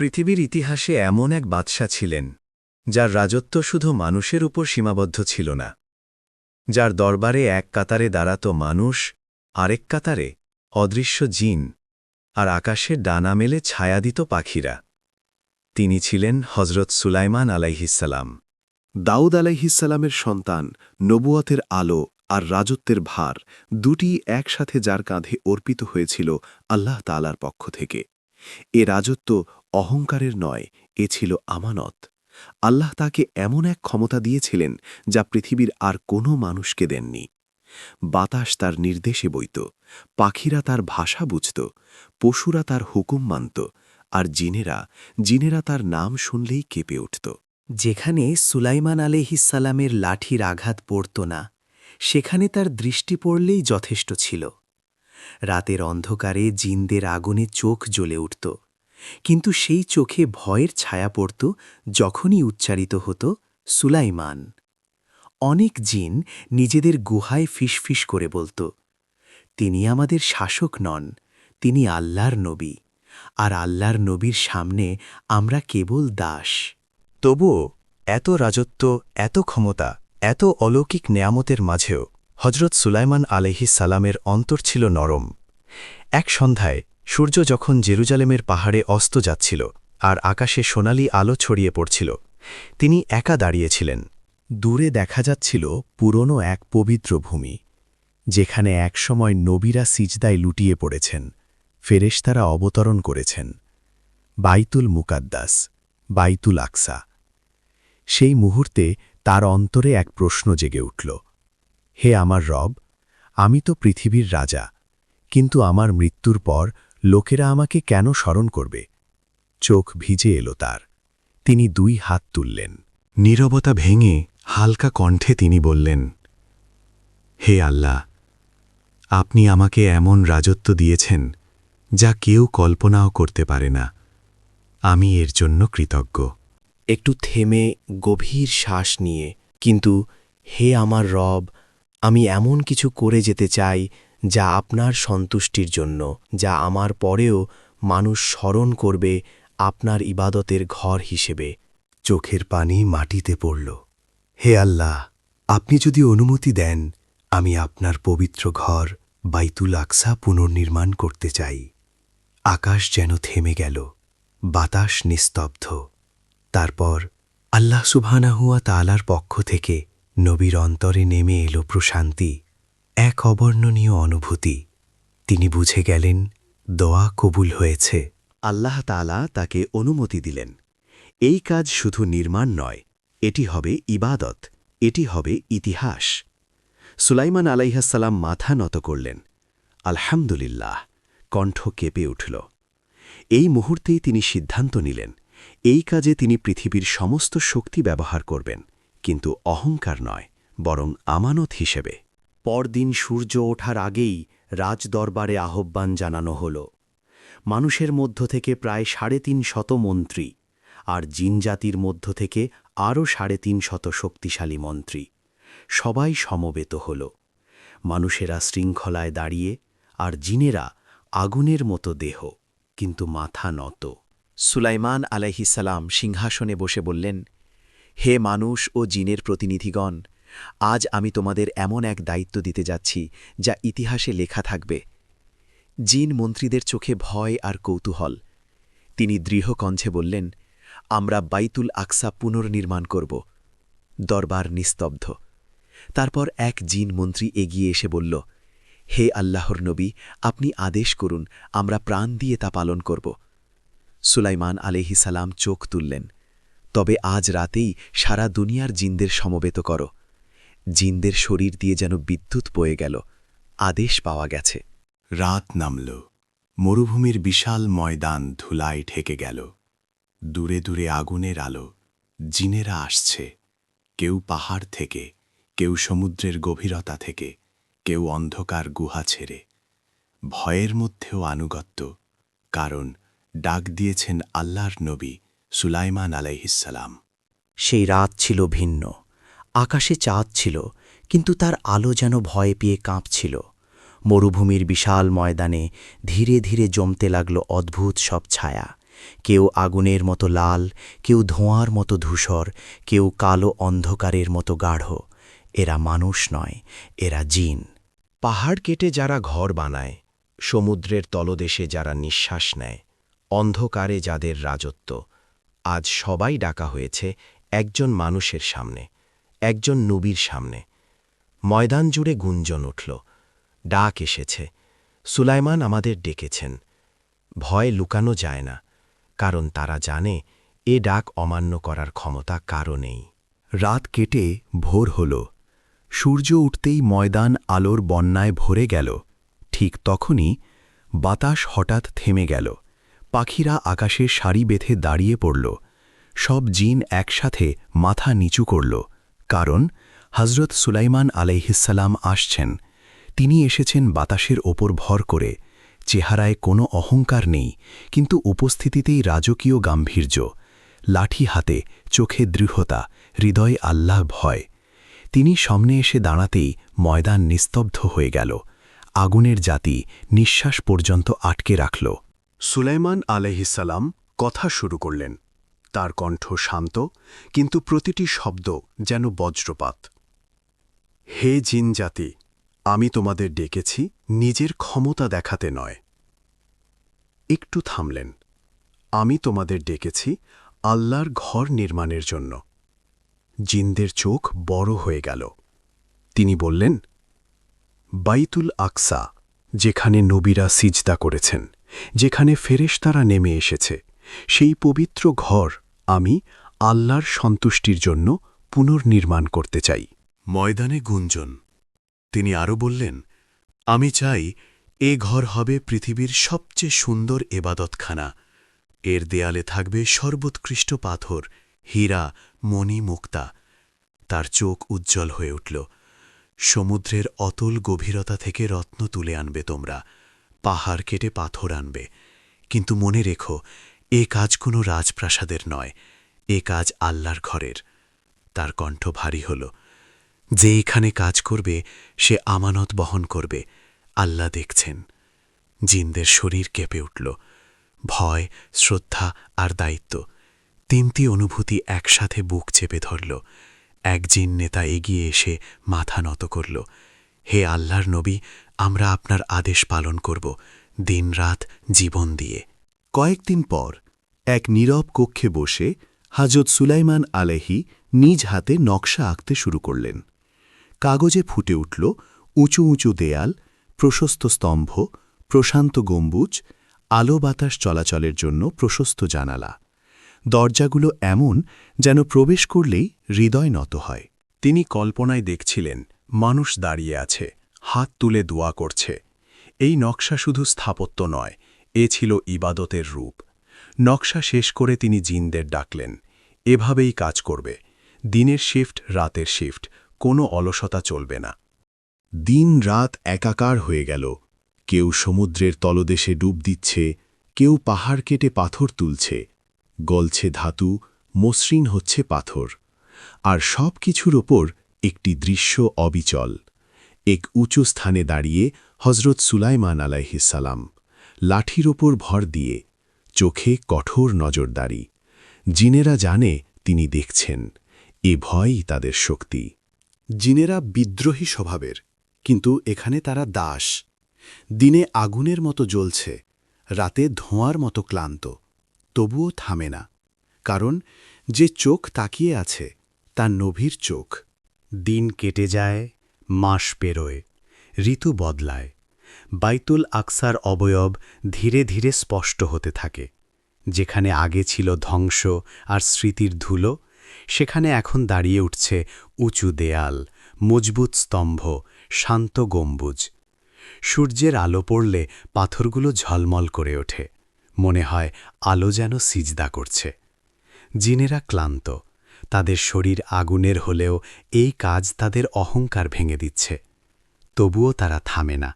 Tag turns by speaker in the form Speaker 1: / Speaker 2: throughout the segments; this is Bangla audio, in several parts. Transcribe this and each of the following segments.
Speaker 1: পৃথিবীর ইতিহাসে এমন এক বাদশা ছিলেন যার রাজত্ব শুধু মানুষের উপর সীমাবদ্ধ ছিল না, যার দরবারে এক কাতারে দাঁড়াত মানুষ, আরেক কাতারে অদৃশ্য জিন, আর আকাশে ডানা মেলে ছায়া দিত পাখিরা। তিনি ছিলেন হজরত সুলাইমান আলাইহিসসালাম।
Speaker 2: দাউদ আলাইহিসসালামের সন্তান, নবুয়তের আলো আর রাজত্বের ভার দুটি একসাথে যার কাঁধে অর্পিত হয়েছিল আল্লাহ তাআলার পক্ষ থেকে। এ রাজত্ব অহংকারের নয়, এ ছিল আমানত। আল্লাহ তাকে এমন এক ক্ষমতা দিয়েছিলেন যা পৃথিবীর আর কোনো মানুষকে দেননি। বাতাস তার নির্দেশে বইত, পাখিরা তার ভাষা বুঝত, পশুরা তার হুকুম মানত, আর জিনেরা তার নাম শুনলেই কেঁপে উঠত।
Speaker 3: যেখানে সুলাইমান আলাইহিসসালামের লাঠির আঘাত পড়ত না, সেখানে তার দৃষ্টি পড়লেই যথেষ্ট ছিল। রাতের অন্ধকারে জিনদের আগুনে চোখ জ্বলে উঠত, কিন্তু সেই চোখে ভয়ের ছায়া পড়ত যখনই উচ্চারিত হতো সুলাইমান। অনেক জিন নিজেদের গুহায় ফিসফিস করে বলত, তিনি আমাদের শাসক নন, তিনি আল্লাহর নবী, আর আল্লাহর নবীর সামনে আমরা কেবল দাস।
Speaker 1: তবুও এত রাজত্ব, এত ক্ষমতা, এত অলৌকিক নেয়ামতের মাঝেও হজরত সুলাইমান আলাইহিসসালামের অন্তর ছিল নরম। এক সন্ধ্যায় সূর্য যখন জেরুজালেমের পাহাড়ে অস্ত যাচ্ছিল আর আকাশে সোনালি আলো ছড়িয়ে পড়ছিল, তিনি একা দাঁড়িয়েছিলেন। দূরে দেখা যাচ্ছিল পুরনো এক পবিত্র ভূমি, যেখানে একসময় নবীরা সিজদায় লুটিয়ে পড়েছেন, ফেরেশতারা অবতরণ করেছেন। বাইতুল মুকাদ্দাস, বাইতুল আকসা। সেই মুহূর্তে তার অন্তরে এক প্রশ্ন জেগে উঠল, হে আমার রব, আমি তো পৃথিবীর রাজা, কিন্তু আমার মৃত্যুর পর লোকেরা আমাকে কেন স্মরণ করবে? চোখ ভিজে এলো তার। তিনি দুই হাত তুললেন। নীরবতা ভেঙে হালকা কণ্ঠে তিনি বললেন, হে আল্লাহ, আপনি আমাকে এমন রাজত্ব দিয়েছেন যা কেউ কল্পনাও করতে পারে না। আমি এর জন্য কৃতজ্ঞ।
Speaker 3: একটু থেমে গভীর শ্বাস নিয়ে, কিন্তু হে আমার রব, আমি এমন কিছু করে যেতে চাই যা আপনার সন্তুষ্টির জন্য, যা আমার পরেও মানুষ স্মরণ করবে আপনার ইবাদতের ঘর হিসেবে।
Speaker 1: চোখের পানি মাটিতে পড়ল। হে আল্লাহ, আপনি যদি অনুমতি দেন, আমি আপনার পবিত্র ঘর বাইতুল আকসা পুনর্নির্মাণ করতে চাই। আকাশ যেন থেমে গেল, বাতাস নিস্তব্ধ। তারপর আল্লাহ সুবহানাহু ওয়া তাআলার পক্ষ থেকে নবীর অন্তরে নেমে এলো প্রশান্তি, এক অবর্ণনীয় অনুভূতি। তিনি বুঝে গেলেন দোয়া কবুল হয়েছে। আল্লাহ তাআলা তাকে অনুমতি দিলেন। এই কাজ শুধু নির্মাণ নয়, এটি হবে ইবাদত, এটি হবে ইতিহাস। সুলাইমান আলাইহিসসালাম মাথা নত করলেন। আলহামদুলিল্লাহ, কণ্ঠ কেঁপে উঠল। এই মুহূর্তেই তিনি সিদ্ধান্ত নিলেন, এই কাজে তিনি পৃথিবীর সমস্ত শক্তি ব্যবহার করবেন, কিন্তু অহংকার নয়, বরং আমানত হিসেবে। পরদিন সূর্য ওঠার আগেই রাজদরবারে আহ্বান জানানো হল। মানুষের মধ্য থেকে প্রায় ৩৫০ মন্ত্রী, আর জিনজাতির মধ্য থেকে আরও ৩৫০ শক্তিশালী মন্ত্রী, সবাই সমবেত হল। মানুষেরা শৃঙ্খলায় দাঁড়িয়ে, আর জিনেরা আগুনের মতো দেহ, কিন্তু মাথা নত। সুলাইমান আলাইহিসসালাম সিংহাসনে বসে বললেন, হে মানুষ ও জিনের প্রতিনিধিগণ, আজ আমি তোমাদের এমন এক দায়িত্ব দিতে যাচ্ছি যা ইতিহাসে লেখা থাকবে। জিন মন্ত্রীদের চোখে ভয় আর কৌতূহল। তিনি দৃঢ় কণ্ঠে বললেন, আমরা বাইতুল আকসা পুনর্নির্মাণ করব। দরবার নিস্তব্ধ। তারপর এক জিন মন্ত্রী এগিয়ে এসে বলল, হে আল্লাহর নবী, আপনি আদেশ করুন, আমরা প্রাণ দিয়ে তা পালন করব। সুলাইমান আলাইহিসসালাম চোখ তুললেন, তবে আজ রাতেই সারা দুনিয়ার জিনদের সমবেত করো। জিনদের শরীর দিয়ে যেন বিদ্যুৎ বয়ে গেল, আদেশ পাওয়া গেছে। রাত নামল, মরুভূমির বিশাল ময়দান ধুলায় ঢেকে গেল। দূরে দূরে আগুনের আলো, জিনেরা আসছে, কেউ পাহাড় থেকে, কেউ সমুদ্রের গভীরতা থেকে, কেউ অন্ধকার গুহা ছেড়ে। ভয়ের মধ্যেও আনুগত্য, কারণ ডাক দিয়েছেন আল্লাহর নবী সুলাইমান আলাইহিসসালাম।
Speaker 3: সেই রাত ছিল ভিন্ন। আকাশে চাঁদ ছিল, কিন্তু তার আলো যেন ভয় পেয়ে কাঁপছিল। মরুভূমির বিশাল ময়দানে ধীরে ধীরে জমতে লাগল অদ্ভুত সব ছায়া, কেউ আগুনের মতো লাল, কেউ ধোঁয়ার মতো ধূসর, কেউ কালো অন্ধকারের মতো গাঢ়। এরা মানুষ নয়, এরা জিন।
Speaker 2: পাহাড় কেটে যারা ঘর বানায়, সমুদ্রের তলদেশে যারা নিঃশ্বাস নেয়, অন্ধকারে যাদের রাজত্ব, আজ সবাই ডাকা হয়েছে একজন মানুষের সামনে, একজন নবীর সামনে। ময়দান জুড়ে গুঞ্জন উঠল, ডাক এসেছে, সুলাইমান আমাদের ডেকেছেন। ভয় লুকানো যায় না, কারণ তারা জানে এ ডাক অমান্য করার ক্ষমতা কারও নেই।
Speaker 1: রাত কেটে ভোর হল। সূর্য উঠতেই ময়দান আলোর বন্যায় ভরে গেল। ঠিক তখনই বাতাস হঠাৎ থেমে গেল। পাখিরা আকাশে সারি বেঁধে দাঁড়িয়ে পড়ল। সব জিন একসাথে মাথা নিচু করল, কারণ হজরত সুলাইমান আলাইহিসসালাম আসছেন। তিনি এসেছেন বাতাসের ওপর ভর করে। চেহারায় কোনো অহংকার নেই, কিন্তু উপস্থিতিতেই রাজকীয় গাম্ভীর্য। লাঠি হাতে, চোখে দৃঢ়তা, হৃদয়ে আল্লাহ ভয়। তিনি সামনে এসে দাঁড়াতেই ময়দান নিস্তব্ধ হয়ে গেল। আগুনের জাতি নিঃশ্বাস পর্যন্ত আটকে রাখল। সুলাইমান আলাইহিসসালাম কথা শুরু করলেন। তার কণ্ঠ শান্ত, কিন্তু প্রতিটি শব্দ যেন বজ্রপাত। হে জিন জাতি, আমি তোমাদের ডেকেছি নিজের ক্ষমতা দেখাতে নয়। একটু থামলেন। আমি তোমাদের ডেকেছি আল্লাহর ঘর নির্মাণের জন্য। জিনদের চোখ বড় হয়ে গেল। তিনি বললেন, বাইতুল আকসা, যেখানে নবীরা সিজদা করেছেন, যেখানে ফেরেশতারা নেমে এসেছে, সেই পবিত্র ঘর আমি আল্লাহর সন্তুষ্টির জন্য পুনর্নির্মাণ করতে চাই। ময়দানে গুঞ্জন। তিনি আরও বললেন, আমি চাই এ ঘর হবে পৃথিবীর সবচেয়ে সুন্দর এবাদতখানা। এর দেয়ালে থাকবে সর্বোৎকৃষ্ট পাথর, হীরা, মণি, মুক্তা। তার চোখ উজ্জ্বল হয়ে উঠল। সমুদ্রের অতল গভীরতা থেকে রত্ন তুলে আনবে তোমরা, পাহাড় কেটে পাথর আনবে। কিন্তু মনে রেখো, এ কাজ কোনো রাজপ্রাসাদের নয়, এ কাজ আল্লাহর ঘরের। তার কণ্ঠ ভারী হল। যে এখানে কাজ করবে সে আমানত বহন করবে, আল্লাহ দেখছেন। জিনদের শরীর কেঁপে উঠল। ভয়, শ্রদ্ধা আর দায়িত্ব, তিনটি অনুভূতি একসাথে বুক চেপে ধরল। এক জিন নেতা এগিয়ে এসে মাথা নত করল। হে আল্লাহর নবী, আমরা আপনার আদেশ পালন করব, দিনরাত জীবন দিয়ে। কয়েকদিন পর এক নীরব কক্ষে বসে হযরত সুলাইমান আলাইহি নিজ হাতে নকশা আঁকতে শুরু করলেন। কাগজে ফুটে উঠল উঁচু উঁচু দেয়াল, প্রশস্ত স্তম্ভ, প্রশান্ত গম্বুজ, আলো বাতাস চলাচলের জন্য প্রশস্ত জানালা। দরজাগুলো এমন যেন প্রবেশ করলেই হৃদয় নত হয়। তিনি কল্পনায় দেখছিলেন মানুষ দাঁড়িয়ে আছে, হাত তুলে দোয়া করছে। এই নকশা শুধু স্থাপত্য নয়, এ ছিল ইবাদতের রূপ। নকশা শেষ করে তিনি জিনদের ডাকলেন, এভাবেই কাজ করবে। দিনের শিফট, রাতের শিফট, কোনো অলসতা চলবে না। দিন রাত একাকার হয়ে গেল। কেউ সমুদ্রের তলদেশে ডুব দিচ্ছে, কেউ পাহাড় কেটে পাথর তুলছে। গলছে ধাতু, মসৃণ হচ্ছে পাথর। আর সব কিছুর ওপর একটি দৃশ্য অবিচল। এক উঁচু স্থানে দাঁড়িয়ে হজরত সুলাইমান আলাইহিসসালাম, লাঠির ওপর ভর দিয়ে, চোখে কঠোর নজরদারি। জিনেরা জানে তিনি দেখছেন, এ ভয়ই তাদের শক্তি। জিনেরা বিদ্রোহী স্বভাবের, কিন্তু এখানে তারা দাস। দিনে আগুনের মতো জ্বলছে, রাতে ধোঁয়ার মতো ক্লান্ত, তবুও থামে না। কারণ যে চোখ তাকিয়ে আছে তা নবীর চোখ। দিন কেটে যায়, মাস পেরোয়, ঋতু বদলায়। বাইতুল আকসার অবয়ব ধীরে ধীরে স্পষ্ট হতে থাকে। যেখানে আগে ছিল ধ্বংস আর স্মৃতির ধুলো, সেখানে এখন দাঁড়িয়ে উঠছে উঁচু দেয়াল, মজবুত স্তম্ভ, শান্ত গম্বুজ। সূর্যের আলো পড়লে পাথরগুলো ঝলমল করে ওঠে। মনে হয় আলো যেন সিজদা করছে। জিনেরা ক্লান্ত, তাদের শরীর আগুনের হলেও এই কাজ তাদের অহংকার ভেঙে দিচ্ছে। তবুও তারা থামে না,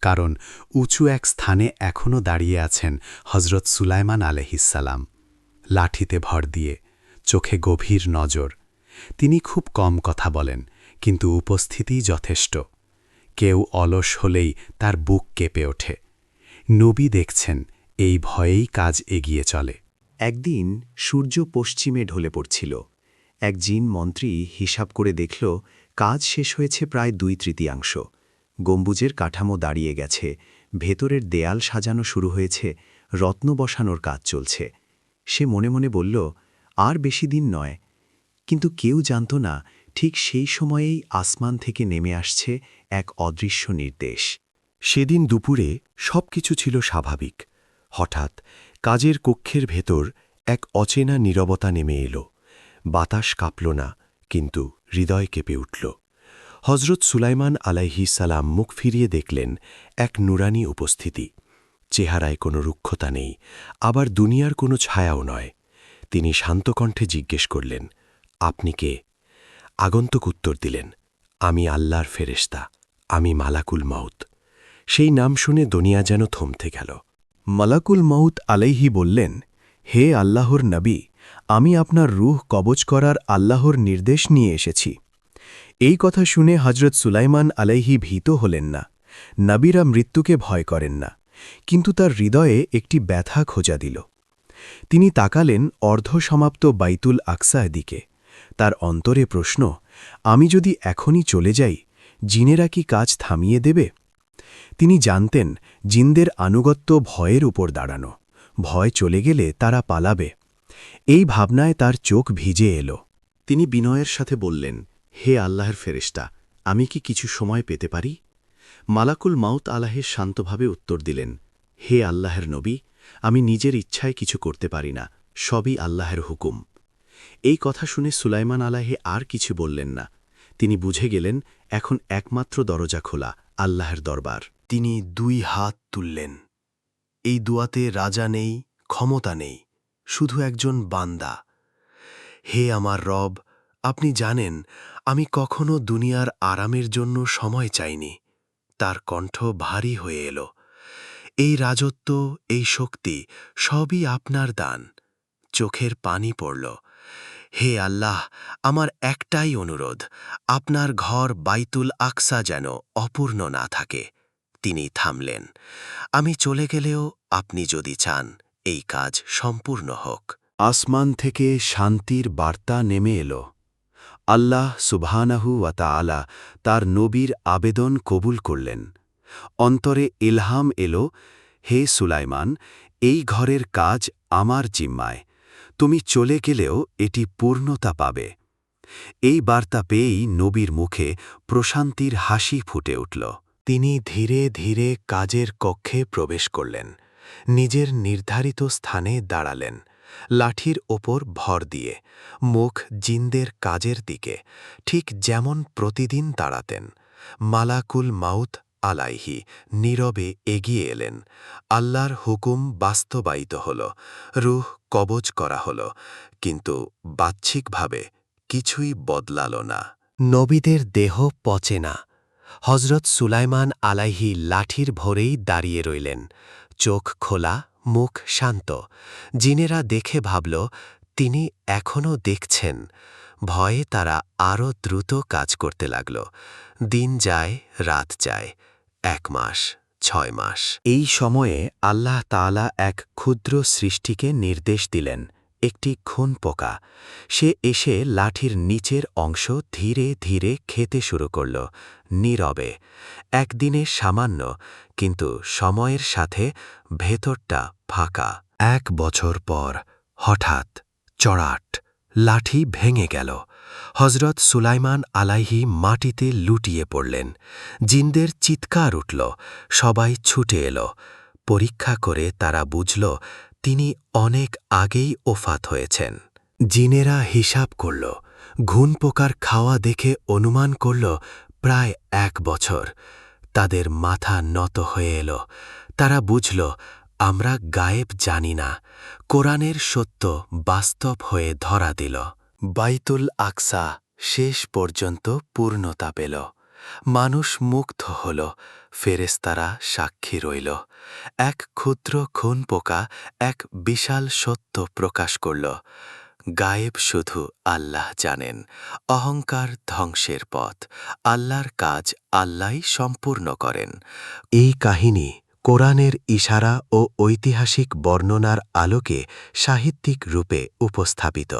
Speaker 1: কারণ উঁচু এক স্থানে এখনও দাঁড়িয়ে আছেন হজরত সুলাইমান আলাইহিসসালাম, লাঠিতে ভর দিয়ে, চোখে গভীর নজর। তিনি খুব কম কথা বলেন, কিন্তু উপস্থিতিই যথেষ্ট। কেউ অলস হলেই তার বুক কেঁপে ওঠে। নবী দেখছেন, এই ভয়েই কাজ এগিয়ে চলে।
Speaker 3: একদিন সূর্য পশ্চিমে ঢলে পড়ছিল। এক জিন মন্ত্রী হিসাব করে দেখল কাজ শেষ হয়েছে প্রায় 2/3। গম্বুজের কাঠামো দাঁড়িয়ে গেছে, ভেতরের দেয়াল সাজানো শুরু হয়েছে, রত্ন বসানোর কাজ চলছে। সে মনে মনে বলল, আর বেশি দিন নয়। কিন্তু কেউ জানত না ঠিক সেই সময়েই আসমান থেকে নেমে আসছে এক অদৃশ্য নির্দেশ।
Speaker 1: সেদিন দুপুরে সবকিছু ছিল স্বাভাবিক। হঠাৎ কাজের কক্ষের ভেতর এক অচেনা নীরবতা নেমে এলো। বাতাস কাঁপল না, কিন্তু হৃদয় কেঁপে উঠল। হজরত সুলাইমান আলাইহিসসালাম মুখ ফিরিয়ে দেখলেন এক নুরানি উপস্থিতি। চেহারায় কোনো রুক্ষতা নেই, আবার দুনিয়ার কোনো ছায়াও নয়। তিনি শান্ত কণ্ঠে জিজ্ঞেস করলেন, আপনি কে? আগন্তুক উত্তর দিলেন, আমি আল্লাহর ফেরেশতা, আমি মালাকুল মাউত। সেই নাম শুনে দুনিয়া যেন থমথে গেল।
Speaker 2: মালাকুল মাউত আলাইহি বললেন, হে আল্লাহর নবী, আমি আপনার রূহ কবজ করার আল্লাহর নির্দেশ নিয়ে এসেছি। এই কথা শুনে হজরত সুলাইমান আলাইহি ভীত হলেন না। নবীরা মৃত্যুকে ভয় করেন না, কিন্তু তার হৃদয়ে একটি ব্যথা খোঁজা দিল। তিনি তাকালেন অর্ধসমাপ্ত বাইতুল আকসার দিকে। তার অন্তরে প্রশ্ন, আমি যদি এখনই চলে যাই, জিনেরা কি কাজ থামিয়ে দেবে? তিনি জানতেন জিনদের আনুগত্য ভয়ের উপর দাঁড়ানো। ভয় চলে গেলে তারা পালাবে। এই ভাবনায় তার চোখ ভিজে এলো। তিনি বিনয়ের সাথে বললেন, হে আল্লাহর ফেরেশতা, আমি কি কিছু সময় পেতে পারি? মালাকুল মাউত আলাহে শান্তভাবে উত্তর দিলেন, হে আল্লাহর নবী, আমি নিজের ইচ্ছায় কিছু করতে পারি না, সবই আল্লাহর হুকুম। এই কথা শুনে সুলাইমান আলাহে আর কিছু বললেন না। তিনি বুঝে গেলেন এখন একমাত্র দরজা খোলা, আল্লাহর দরবার। তিনি 2 হাত তুললেন। এই দুয়াতে রাজা নেই, ক্ষমতা নেই, শুধু একজন বান্দা। হে আমার রব, আপনি জানেন আমি কখনো দুনিয়ার আরামের জন্য সময় চাইনি। তার কণ্ঠ ভারী হয়ে এলো, এই রাজত্ব, এই শক্তি সবই আপনার দান। চোখের পানি পড়ল। হে আল্লাহ, আমার একটাই অনুরোধ, আপনার ঘর বাইতুল আকসা যেন অপূর্ণ না থাকে। তিনি থামলেন। আমি চলে গেলেও আপনি যদি চান এই কাজ সম্পূর্ণ হোক। আসমান থেকে শান্তির বার্তা নেমে এলো। আল্লাহ সুবহানাহু ওয়া তাআলা তার নবীর আবেদন কবুল করলেন। অন্তরে ইলহাম এলো, হে সুলাইমান, এই ঘরের কাজ আমার জিম্মায়। তুমি চলে গেলেও এটি পূর্ণতা পাবে। এই বার্তা পেয়েই নবীর মুখে প্রশান্তির হাসি ফুটে উঠল। তিনি ধীরে ধীরে কাজের কক্ষে প্রবেশ করলেন। নিজের নির্ধারিত স্থানে দাঁড়ালেন, লাঠির ওপর ভর দিয়ে, মুখ জিনদের কাজের দিকে, ঠিক যেমন প্রতিদিন দাঁড়াতেন। মালাকুল মাউত আলাইহি নীরবে এগিয়ে এলেন। আল্লাহর হুকুম বাস্তবায়িত হল, রূহ কবজ করা হল, কিন্তু বাহ্যিকভাবে কিছুই বদলাল না। নবীদের দেহ পচে না। হজরত সুলাইমান আলাইহি লাঠির ভরেই দাঁড়িয়ে রইলেন, চোখ খোলা, মুখ শান্ত। জিনেরা দেখে ভাবল তিনি এখনও দেখছেন। ভয়ে তারা আরও দ্রুত কাজ করতে লাগল। দিন যায়, রাত যায়, 1 মাস, 6 মাস। এই সময়ে আল্লাহ তাআলা এক ক্ষুদ্র সৃষ্টিকে নির্দেশ দিলেন, একটি খুন পোকা। সে এসে লাঠির নিচের অংশ ধীরে ধীরে খেতে শুরু করল, নীরবে। একদিনে সামান্য, কিন্তু সময়ের সাথে ভেতরটা ফাঁকা। 1 বছর পর হঠাৎ চড়াট, লাঠি ভেঙে গেল। হজরত সুলাইমান আলাইহি মাটিতে লুটিয়ে পড়লেন। জিনদের চিৎকার উঠল, সবাই ছুটে এলো। পরীক্ষা করে তারা বুঝল তিনি অনেক আগেই ওফাত হয়েছেন। জিনেরা হিসাব করল, ঘুন পোকার খাওয়া দেখে অনুমান করল প্রায় 1 বছর। তাদের মাথা নত হয়ে এলো। তারা বুঝল আমরা গায়েব জানি না। কোরআনের সত্য বাস্তব হয়ে ধরা দিল। বাইতুল আকসা শেষ পর্যন্ত পূর্ণতা পেল। মানুষ মুগ্ধ হল, ফেরেশতারা সাক্ষী রইল। এক ক্ষুদ্র খুন পোকা এক বিশাল সত্য প্রকাশ করল। গায়েব শুধু আল্লাহ জানেন। অহংকার ধ্বংসের পথ, আল্লাহর কাজ আল্লাহই সম্পূর্ণ করেন। এই কাহিনী
Speaker 1: কোরআনের ইশারা ও ঐতিহাসিক বর্ণনার আলোকে সাহিত্যিক রূপে উপস্থাপিত।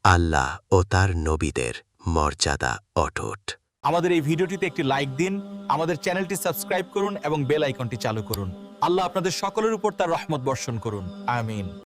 Speaker 1: আল্লাহ ও তার নবীদের মর্যাদা অটুট।
Speaker 4: আমাদের এই ভিডিওটিতে একটি লাইক দিন, আমাদের চ্যানেলটি সাবস্ক্রাইব করুন এবং বেল আইকনটি চালু করুন। আল্লাহ আপনাদের সকলের উপর তার রহমত বর্ষণ করুন। আমিন।